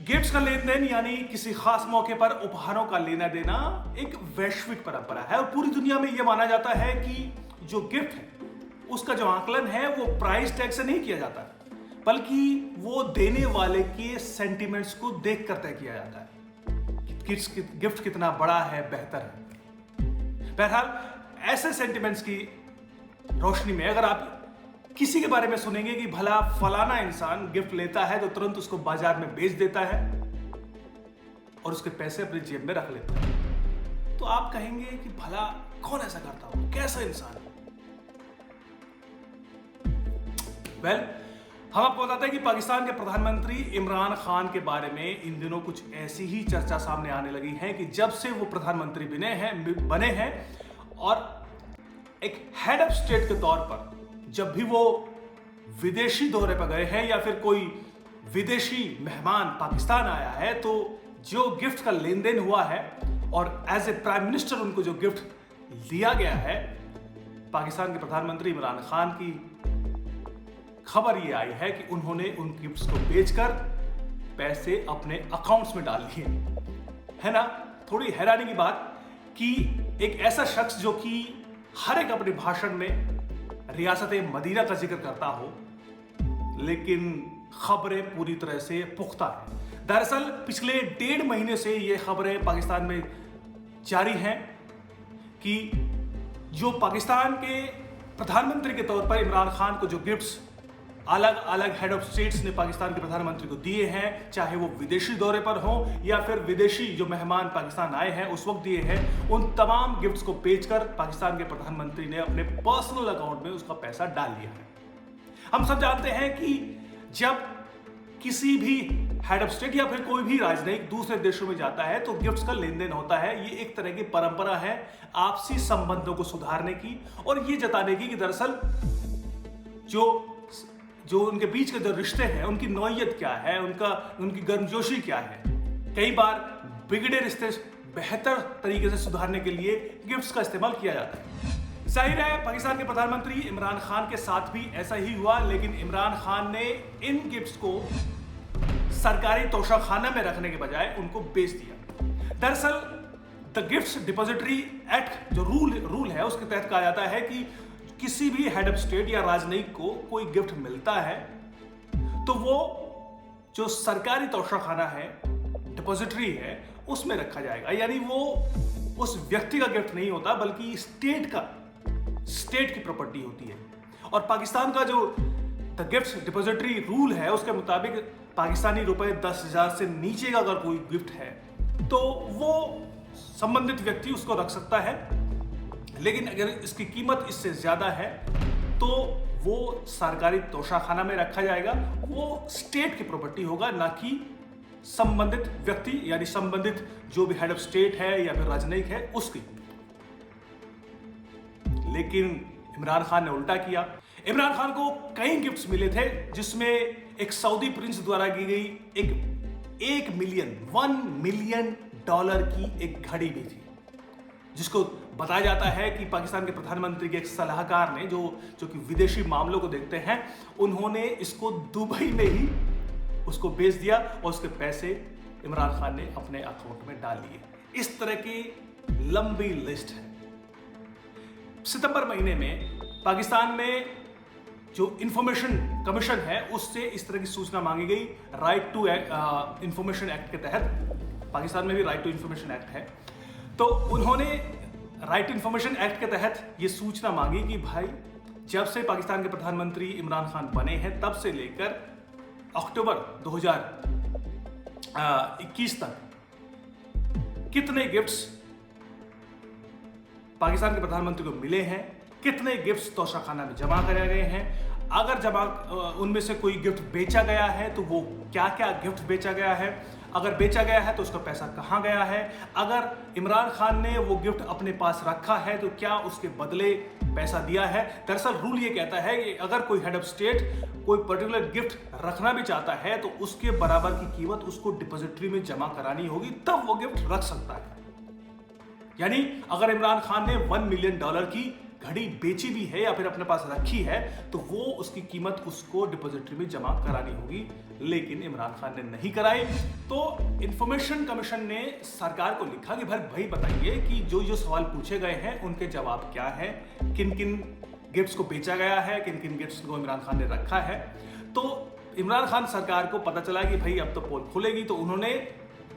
Gifts का लेन then यानी किसी खास मौके पर उपहारों का लेना देना एक वैश्विक परंपरा है और पूरी दुनिया में यह माना जाता है कि जो गिफ्ट है उसका जो आकलन है वो प्राइस टैग से नहीं किया जाता, बल्कि वो देने वाले के सेंटिमेंट्स को देख कर तय किया जाता है कि गिफ्ट कितना बड़ा है, बेहतर है। बहरहाल ऐसे सेंटिमेंट्स की रोशनी में अगर आप किसी के बारे में सुनेंगे कि भला फलाना इंसान गिफ्ट लेता है तो तुरंत उसको बाजार में बेच देता है और उसके पैसे अपनी जेब में रख लेता है, तो आप कहेंगे कि भला कौन ऐसा करता हो, कैसा इंसान है। हम आपको बताते हैं कि पाकिस्तान के प्रधानमंत्री इमरान खान के बारे में इन दिनों कुछ ऐसी ही चर्चा सामने आने लगी है कि जब से वो प्रधानमंत्री बने हैं और एक हेड ऑफ स्टेट के तौर पर जब भी वो विदेशी दौरे पर गए हैं या फिर कोई विदेशी मेहमान पाकिस्तान आया है तो जो गिफ्ट का लेन देन हुआ है और एज ए प्राइम मिनिस्टर उनको जो गिफ्ट दिया गया है, पाकिस्तान के प्रधानमंत्री इमरान खान की खबर ये आई है कि उन्होंने उन गिफ्ट्स को बेचकर पैसे अपने अकाउंट्स में डाल लिए। है ना थोड़ी हैरानी की बात कि एक ऐसा शख्स जो कि हर एक अपने भाषण में रियासत मदीना का जिक्र करता हो, लेकिन खबरें पूरी तरह से पुख्ता हैं। दरअसल पिछले 1.5 महीने से ये खबरें पाकिस्तान में जारी हैं कि जो पाकिस्तान के प्रधानमंत्री के तौर पर इमरान खान को जो गिफ्ट्स अलग अलग हेड ऑफ स्टेट्स ने पाकिस्तान के प्रधानमंत्री को दिए हैं, चाहे वो विदेशी दौरे पर हो या फिर विदेशी जो मेहमान पाकिस्तान आए हैं उस वक्त दिए हैं, उन तमाम गिफ्ट्स को बेचकर पाकिस्तान के प्रधानमंत्री ने अपने पर्सनल अकाउंट में उसका पैसा डाल लिया है। हम सब जानते हैं कि जब किसी भी हेड ऑफ स्टेट या फिर कोई भी राजनयिक दूसरे देशों में जाता है तो गिफ्ट्स का लेन देन होता है। ये एक तरह की परंपरा है आपसी संबंधों को सुधारने की और ये जताने की कि दरअसल जो उनके बीच के जो रिश्ते हैं उनकी नौयत क्या है, उनकी गर्मजोशी क्या है। कई बार बिगड़े रिश्ते बेहतर तरीके से सुधारने के लिए गिफ्ट्स का इस्तेमाल किया जाता है। जाहिर है पाकिस्तान के प्रधानमंत्री इमरान खान के साथ भी ऐसा ही हुआ, लेकिन इमरान खान ने इन गिफ्ट्स को सरकारी तोशाखाना में रखने के बजाय उनको बेच दिया। दरअसल द गिफ्ट्स डिपॉजिटरी एक्ट जो रूल है उसके तहत कहा जाता है कि किसी भी हेड ऑफ स्टेट या राजनयिक को कोई गिफ्ट मिलता है तो वो जो सरकारी तोशाखाना है, डिपॉजिटरी है, उसमें रखा जाएगा। यानी वो उस व्यक्ति का गिफ्ट नहीं होता बल्कि स्टेट की प्रॉपर्टी होती है। और पाकिस्तान का जो द गिफ्ट डिपॉजिटरी रूल है उसके मुताबिक पाकिस्तानी रुपए 10,000 से नीचे का अगर कोई गिफ्ट है तो वो संबंधित व्यक्ति उसको रख सकता है, लेकिन अगर इसकी कीमत इससे ज्यादा है तो वो सरकारी तोशाखाना में रखा जाएगा। वो स्टेट की प्रॉपर्टी होगा, ना कि संबंधित व्यक्ति यानी संबंधित जो भी हेड ऑफ स्टेट है या फिर राजनयिक है उसकी। लेकिन इमरान खान ने उल्टा किया। इमरान खान को कई गिफ्ट्स मिले थे जिसमें एक सऊदी प्रिंस द्वारा की गई एक $1 मिलियन की एक घड़ी भी थी, जिसको बताया जाता है कि पाकिस्तान के प्रधानमंत्री के एक सलाहकार ने जो कि विदेशी मामलों को देखते हैं, उन्होंने इसको दुबई में ही उसको बेच दिया और उसके पैसे इमरान खान ने अपने अकाउंट में डाल लिए। इस तरह की लंबी लिस्ट है। सितंबर महीने में पाकिस्तान में जो इंफॉर्मेशन कमीशन है उससे इस तरह की सूचना मांगी गई राइट टू इंफॉर्मेशन एक्ट के तहत। पाकिस्तान में भी राइट टू इंफॉर्मेशन एक्ट है, तो उन्होंने राइट टू इंफॉर्मेशन एक्ट के तहत ये सूचना मांगी कि भाई जब से पाकिस्तान के प्रधानमंत्री इमरान खान बने हैं तब से लेकर अक्टूबर 2021 तक कितने गिफ्ट्स पाकिस्तान के प्रधानमंत्री को मिले हैं, कितने गिफ्ट्स तोशाखाना में जमा कराए गए हैं, अगर उनमें से कोई गिफ्ट बेचा गया है तो वो क्या क्या गिफ्ट बेचा गया है, अगर बेचा गया है तो उसका पैसा कहाँ गया है, अगर इमरान खान ने वो गिफ्ट अपने पास रखा है तो क्या उसके बदले पैसा दिया है। दरअसल रूल ये कहता है कि अगर कोई हेड ऑफ स्टेट कोई पर्टिकुलर गिफ्ट रखना भी चाहता है तो उसके बराबर की कीमत उसको डिपॉजिटरी में जमा करानी होगी, तब वो गिफ्ट रख सकता है। यानी अगर इमरान खान ने $1 मिलियन की घड़ी बेची भी है या फिर अपने पास रखी है तो वो उसकी कीमत उसको डिपॉजिटरी में जमा करानी होगी, लेकिन इमरान खान ने नहीं कराई। तो इंफॉर्मेशन कमीशन ने सरकार को लिखा कि भाई बताइए कि जो जो सवाल पूछे गए हैं उनके जवाब क्या है, किन किन गिफ्ट्स को बेचा गया है, किन किन गिफ्ट्स को इमरान खान ने रखा है। तो इमरान खान सरकार को पता चला कि भाई अब तो पोल खुलेगी, तो उन्होंने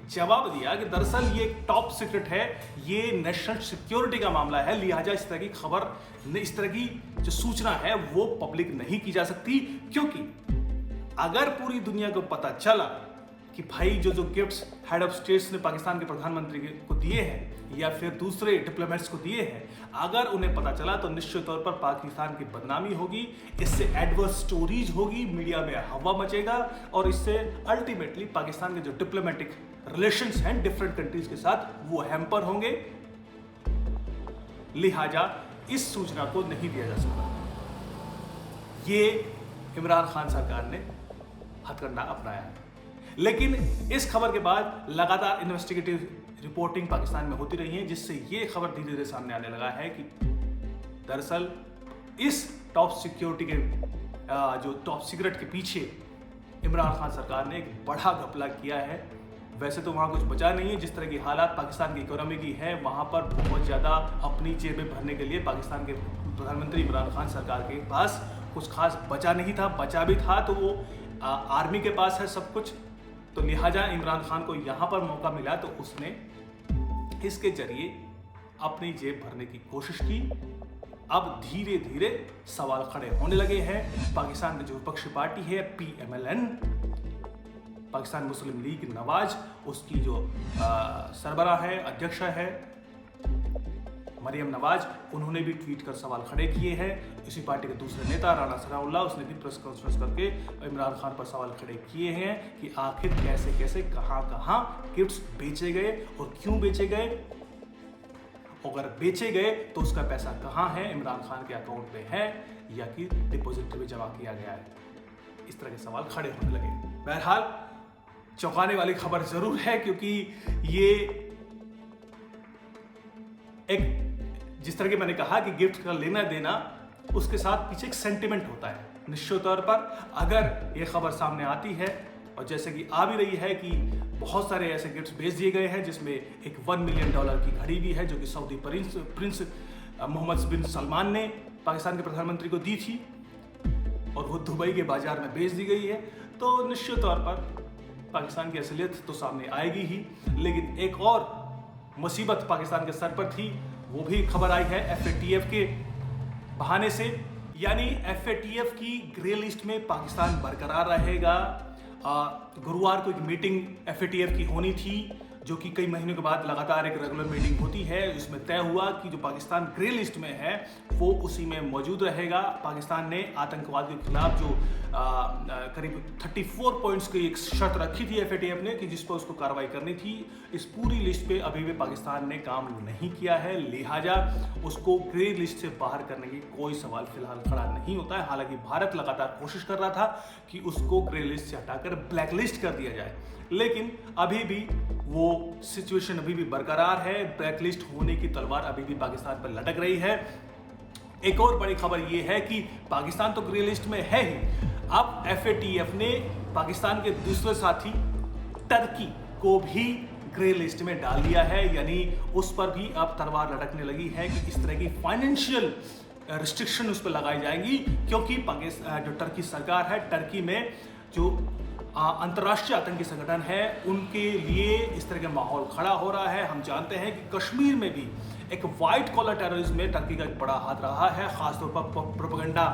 जवाब दिया कि दरअसल ये एक टॉप सीक्रेट है, ये नेशनल सिक्योरिटी का मामला है, लिहाजा इस तरह की खबर, इस तरह की जो सूचना है वो पब्लिक नहीं की जा सकती, क्योंकि अगर पूरी दुनिया को पता चला कि भाई जो गिफ्ट्स हेड ऑफ स्टेट्स ने पाकिस्तान के प्रधानमंत्री को दिए हैं या फिर दूसरे डिप्लोमेट्स को दिए हैं, अगर उन्हें पता चला तो निश्चित तौर पर पाकिस्तान की बदनामी होगी, इससे एडवर्स स्टोरीज होगी, मीडिया में हवा मचेगा और इससे अल्टीमेटली पाकिस्तान के जो डिप्लोमेटिक रिलेशंस हैं डिफरेंट कंट्रीज के साथ वो हैम्पर होंगे। लिहाजा इस सूचना को नहीं दिया जा सकता। ये इमरान खान सरकार ने हथकंडा अपनाया है। लेकिन इस खबर के बाद लगातार इन्वेस्टिगेटिव रिपोर्टिंग पाकिस्तान में होती रही है, जिससे ये खबर धीरे धीरे सामने आने लगा है कि दरअसल इस टॉप सिक्योरिटी के जो टॉप सीक्रेट के पीछे इमरान खान सरकार ने एक बड़ा घपला किया है। वैसे तो वहाँ कुछ बचा नहीं है, जिस तरह की हालात पाकिस्तान की इकोनॉमी की है, वहाँ पर बहुत ज़्यादा अपनी जेबें भरने के लिए पाकिस्तान के प्रधानमंत्री इमरान खान सरकार के पास कुछ खास बचा नहीं था। बचा भी था तो वो आर्मी के पास है सब कुछ, तो लिहाजा इमरान खान को यहाँ पर मौका मिला तो उसने इसके जरिए अपनी जेब भरने की कोशिश की। अब धीरे धीरे सवाल खड़े होने लगे हैं। पाकिस्तान की जो विपक्षी पार्टी है PMLN, पाकिस्तान मुस्लिम लीग नवाज, उसकी जो सरबराह है, अध्यक्ष है मरियम नवाज, उन्होंने भी ट्वीट कर सवाल खड़े किए हैं। इसी पार्टी के दूसरे नेता राना सनाउल्लाह, उसने भी प्रेस कॉन्फ्रेंस करके इमरान खान पर सवाल खड़े किए हैं कि आखिर कैसे कैसे कहां गिफ्ट्स बेचे गए और क्यों बेचे गए, अगर बेचे गए तो उसका पैसा कहां है, इमरान खान के अकाउंट पे है या कि डिपॉजिटरी में जमा किया गया है। इस तरह के सवाल खड़े होने लगे। बहरहाल चौंकाने वाली खबर जरूर है, क्योंकि ये एक, जिस तरह के मैंने कहा कि गिफ्ट का लेना देना, उसके साथ पीछे एक सेंटिमेंट होता है। निश्चित तौर पर अगर ये खबर सामने आती है, और जैसे कि आ भी रही है कि बहुत सारे ऐसे गिफ्ट्स भेज दिए गए हैं, जिसमें एक $1 मिलियन की घड़ी भी है जो कि सऊदी प्रिंस मोहम्मद बिन सलमान ने पाकिस्तान के प्रधानमंत्री को दी थी और वो दुबई के बाजार में बेच दी गई है, तो निश्चित तौर पर पाकिस्तान की असलियत तो सामने आएगी ही। लेकिन एक और मुसीबत पाकिस्तान के सर पर थी, वो भी खबर आई है FATF के बहाने से, यानी FATF की ग्रे लिस्ट में पाकिस्तान बरकरार रहेगा। गुरुवार को एक मीटिंग FATF की होनी थी, जो कि कई महीनों के बाद लगातार एक रेगुलर मीटिंग होती है। इसमें तय हुआ कि जो पाकिस्तान ग्रे लिस्ट में है वो उसी में मौजूद रहेगा। पाकिस्तान ने आतंकवाद के खिलाफ जो करीब 34 पॉइंट्स की एक शर्त रखी थी FATF ने कि जिस पर उसको कार्रवाई करनी थी, इस पूरी लिस्ट पे अभी भी पाकिस्तान ने काम नहीं किया है। लिहाजा उसको ग्रे लिस्ट से बाहर करने की कोई सवाल फिलहाल खड़ा नहीं होता है। हालांकि भारत लगातार कोशिश कर रहा था कि उसको ग्रे लिस्ट से हटाकर ब्लैक लिस्ट कर दिया जाए, लेकिन अभी भी वो सिचुएशन अभी भी बरकरार है। ब्लैकलिस्ट होने की तलवार अभी भी पाकिस्तान पर लटक रही है। एक और बड़ी खबर ये है कि पाकिस्तान तो ग्रे लिस्ट में है ही, अब FATF ने पाकिस्तान के दूसरे साथी टर्की को भी ग्रे लिस्ट में डाल दिया है, यानी उस पर भी अब तलवार लटकने लगी है कि इस तरह की फाइनेंशियल रिस्ट्रिक्शन उस पर लगाई जाएंगी, क्योंकि पाकिस्तान जो टर्की सरकार है, टर्की में जो अंतर्राष्ट्रीय आतंकी संगठन है, उनके लिए इस तरह का माहौल खड़ा हो रहा है। हम जानते हैं कि कश्मीर में भी एक वाइट कॉलर टेररिज्म में टर्की का एक बड़ा हाथ रहा है, खासतौर पर प्रोपेगेंडा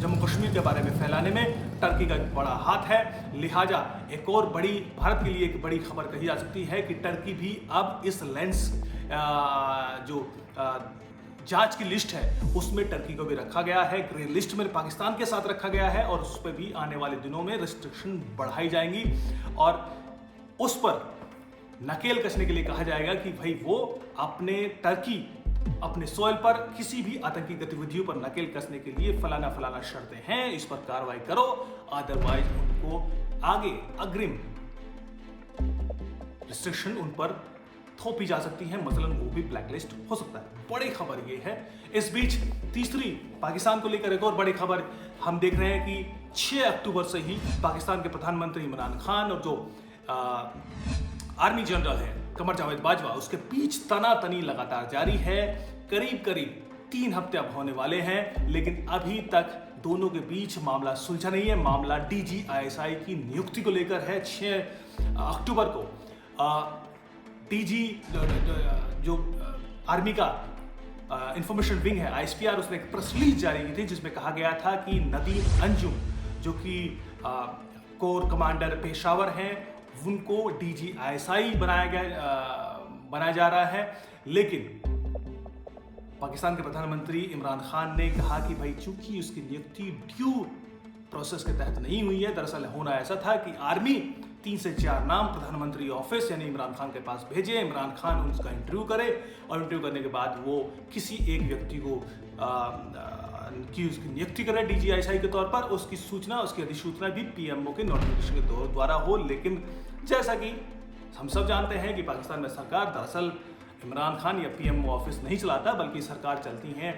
जम्मू कश्मीर के बारे में फैलाने में टर्की का एक बड़ा हाथ है। लिहाजा एक और बड़ी, भारत के लिए एक बड़ी खबर कही जा सकती है कि टर्की भी अब इस लेंस जो जांच की लिस्ट है उसमें टर्की को भी रखा गया है, ग्रे लिस्ट में पाकिस्तान के साथ रखा गया है, और उस पर भी आने वाले दिनों में रिस्ट्रिक्शन बढ़ाई जाएंगी और उस पर नकेल कसने के लिए कहा जाएगा कि भाई वो टर्की अपने सॉइल पर किसी भी आतंकी गतिविधियों पर नकेल कसने के लिए फलाना शर्तें हैं, इस पर कार्रवाई करो, अदरवाइज उनको आगे अग्रिम रिस्ट्रिक्शन उन पर थोपी जा सकती हैं, मसलन वो भी ब्लैकलिस्ट हो सकता है। बड़ी खबर ये है। इस बीच तीसरी पाकिस्तान को लेकर एक और बड़ी खबर हम देख रहे हैं कि 6 अक्टूबर से ही पाकिस्तान के प्रधानमंत्री इमरान खान और जो आर्मी जनरल है कमर जावेद बाजवा, उसके बीच तनातनी लगातार जारी है। करीब करीब 3 हफ्ते अब होने वाले हैं, लेकिन अभी तक दोनों के बीच मामला सुलझा नहीं है। मामला DGISI की नियुक्ति को लेकर है। 6 अक्टूबर को DG जो आर्मी का इंफॉर्मेशन विंग है ISPR, उसने एक प्रेस रिलीज जारी की थी जिसमें कहा गया था कि नदीम अंजुम जो कि कोर कमांडर पेशावर हैं, उनको DGISI बनाया जा रहा है। लेकिन पाकिस्तान के प्रधानमंत्री इमरान खान ने कहा कि भाई चूंकि उसकी नियुक्ति ड्यू प्रोसेस के तहत नहीं हुई है, दरअसल होना ऐसा था कि आर्मी 3 से 4 नाम प्रधानमंत्री ऑफिस यानी इमरान खान के पास भेजे, इमरान खान उसका इंटरव्यू करे और इंटरव्यू करने के बाद वो किसी एक व्यक्ति को की उसकी नियुक्ति करे DGISI के तौर पर। उसकी सूचना, उसकी अधिसूचना भी PMO के नोटिफिकेशन के द्वारा हो। लेकिन जैसा कि हम सब जानते हैं कि पाकिस्तान में सरकार दरअसल इमरान खान या PMO ऑफिस नहीं चलाता, बल्कि सरकार चलती है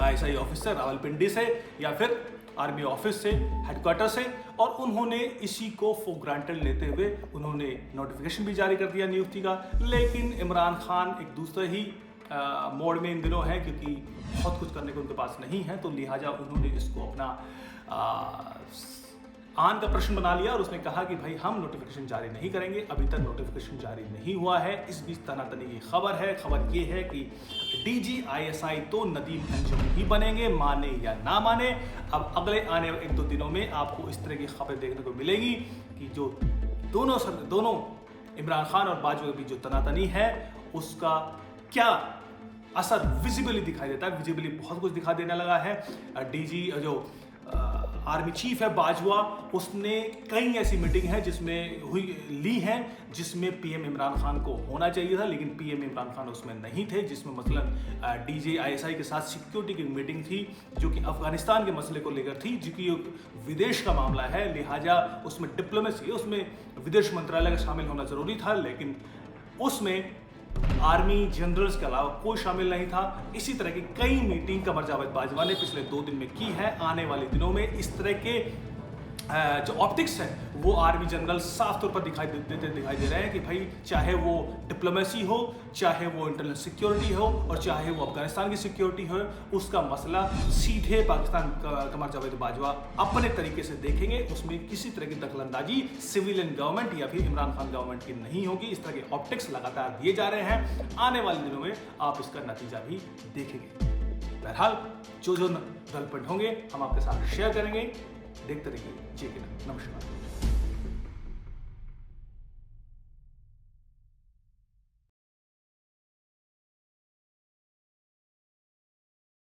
ISI ऑफिस से, रावलपिंडी से, या फिर आर्मी ऑफिस से, हेडक्वार्टर से। और उन्होंने इसी को फॉर ग्रांटेड लेते हुए उन्होंने नोटिफिकेशन भी जारी कर दिया नियुक्ति का। लेकिन इमरान खान एक दूसरे ही मोड में इन दिनों है, क्योंकि बहुत कुछ करने को उनके पास नहीं है, तो लिहाजा उन्होंने इसको अपना आन का प्रश्न बना लिया और उसने कहा कि भाई हम नोटिफिकेशन जारी नहीं करेंगे। अभी तक नोटिफिकेशन जारी नहीं हुआ है। इस बीच तनातनी की खबर है। खबर ये है कि DGISI तो नदीम अंजुम ही बनेंगे, माने या ना माने। अब अगले आने 1-2 दिनों में आपको इस तरह की खबर देखने को मिलेगी कि जो दोनों इमरान खान और बाजवा के बीच जो तनातनी है उसका क्या असर विजिबली दिखाई देता है। विजिबली बहुत कुछ दिखा देने लगा है। DG जो आर्मी चीफ है बाजवा, उसने कई ऐसी मीटिंग है जिसमें ली हैं जिसमें PM इमरान खान को होना चाहिए था, लेकिन PM इमरान खान उसमें नहीं थे। जिसमें मसलन DGISI के साथ सिक्योरिटी की मीटिंग थी जो कि अफगानिस्तान के मसले को लेकर थी, जो कि विदेश का मामला है, लिहाजा उसमें डिप्लोमेसी, उसमें विदेश मंत्रालय का शामिल होना जरूरी था। लेकिन उसमें आर्मी जनरल्स के अलावा कोई शामिल नहीं था। इसी तरह की कई मीटिंग कमर जावेद बाजवा ने पिछले 2 दिन में की है। आने वाले दिनों में इस तरह के जो ऑप्टिक्स है वो आर्मी जनरल साफ तौर पर दिखाई दे रहे हैं कि भाई चाहे वो डिप्लोमेसी हो, चाहे वो इंटरनल सिक्योरिटी हो और चाहे वो अफगानिस्तान की सिक्योरिटी हो, उसका मसला सीधे पाकिस्तान कमर जावेद बाजवा अपने तरीके से देखेंगे। उसमें किसी तरह की दखलंदाजी सिविलियन गवर्नमेंट या फिर इमरान खान गवर्नमेंट की नहीं होगी। इस तरह के ऑप्टिक्स लगातार दिए जा रहे हैं। आने वाले दिनों में आप इसका नतीजा भी देखेंगे। बहरहाल जो डेवलपमेंट होंगे हम आपके साथ शेयर करेंगे। देखते रहिए। जी नमस्कार।